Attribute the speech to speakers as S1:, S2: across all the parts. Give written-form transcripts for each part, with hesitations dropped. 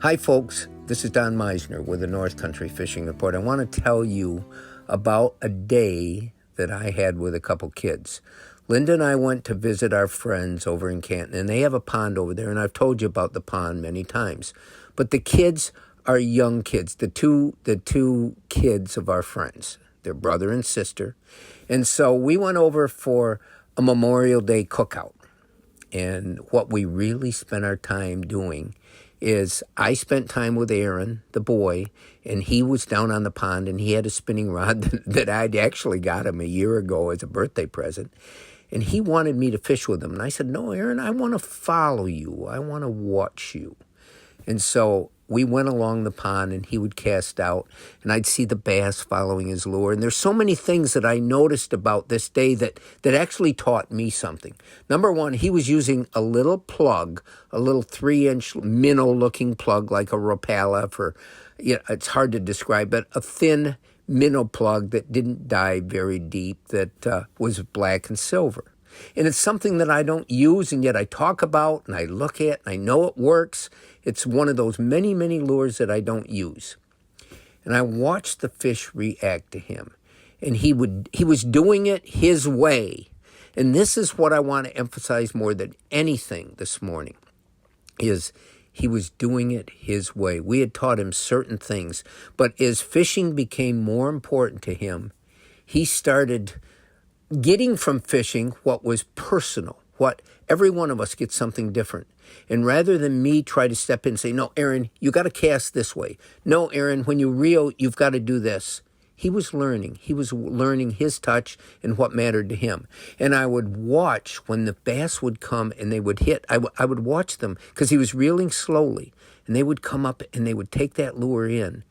S1: Hi folks, this is Don Meisner with the North Country Fishing Report. I want to tell you about a day that I had with a couple kids. Linda and I went to visit our friends over in Canton, and they have a pond over there, and I've told you about the pond many times. But the kids are young kids, the two kids of our friends. They're brother and sister. And so we went over for a Memorial Day cookout. And what we really spent our time doing is I spent time with Aaron, the boy, and he was down on the pond, and he had a spinning rod that I'd actually got him a year ago as a birthday present. And he wanted me to fish with him. And I said, no, Aaron, I want to follow you. I want to watch you. And so we went along the pond, and he would cast out, and I'd see the bass following his lure. And there's so many things that I noticed about this day that actually taught me something. Number one, he was using a little plug, a little 3-inch minnow-looking plug like a Rapala for, it's hard to describe, but a thin minnow plug that didn't dive very deep, that was black and silver. And it's something that I don't use, and yet I talk about, and I look at, and I know it works. It's one of those many, many lures that I don't use. And I watched the fish react to him. And he was doing it his way. And this is what I want to emphasize more than anything this morning, is he was doing it his way. We had taught him certain things, but as fishing became more important to him, he started getting from fishing what was personal, what every one of us gets something different. And rather than me try to step in and say, no, Aaron, you got to cast this way. No, Aaron, when you reel, you've got to do this. He was learning. He was learning his touch and what mattered to him. And I would watch when the bass would come and they would hit. I would watch them because he was reeling slowly. And they would come up and they would take that lure in.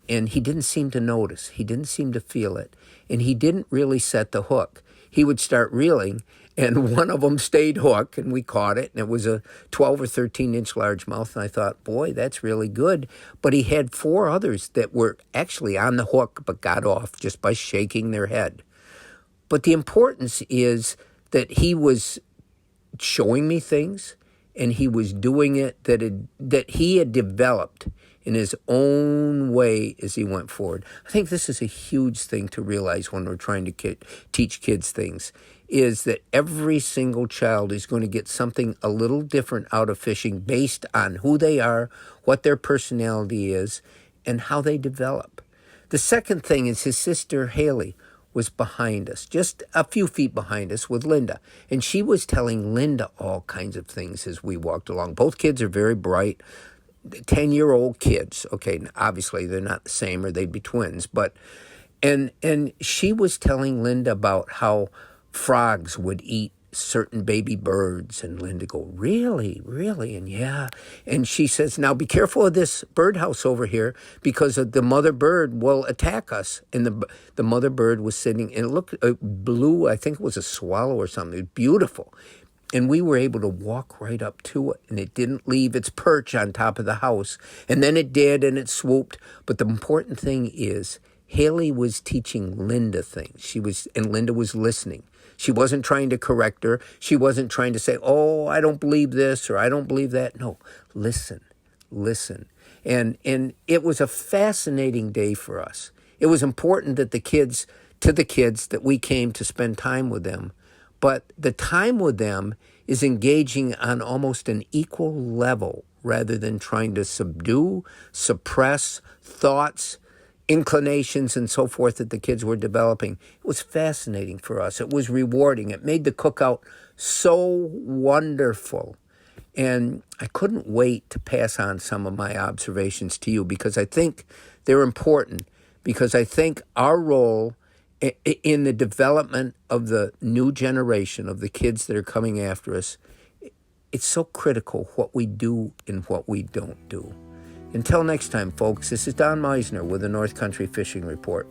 S1: And he didn't seem to notice. He didn't seem to feel it. And he didn't really set the hook. He would start reeling, and one of them stayed hooked, and we caught it. And it was a 12 or 13-inch largemouth. And I thought, boy, that's really good. But he had 4 others that were actually on the hook but got off just by shaking their head. But the importance is that he was showing me things, and he was doing it that he had developed in his own way as he went forward. I think this is a huge thing to realize when we're trying to teach kids things, is that every single child is going to get something a little different out of fishing based on who they are, what their personality is, and how they develop. The second thing is his sister Haley was behind us, just a few feet behind us with Linda. And she was telling Linda all kinds of things as we walked along. Both kids are very bright. 10-year-old kids. Okay, obviously they're not the same or they'd be twins, but and she was telling Linda about how frogs would eat certain baby birds, and Linda go, really? And yeah. And she says, now be careful of this birdhouse over here because the mother bird will attack us. And the mother bird was sitting, and it looked blue, I think it was a swallow or something. It was beautiful. And we were able to walk right up to it, and it didn't leave its perch on top of the house. And then it did, and it swooped. But the important thing is Haley was teaching Linda things. And Linda was listening. She wasn't trying to correct her. She wasn't trying to say, oh, I don't believe this or I don't believe that. No, listen. And it was a fascinating day for us. It was important that the kids that we came to spend time with them. But the time with them is engaging on almost an equal level rather than trying to subdue, suppress thoughts, inclinations, and so forth that the kids were developing. It was fascinating for us. It was rewarding. It made the cookout so wonderful. And I couldn't wait to pass on some of my observations to you because I think they're important, because I think our role in the development of the new generation of the kids that are coming after us, it's so critical what we do and what we don't do. Until next time, folks, this is Don Meisner with the North Country Fishing Report.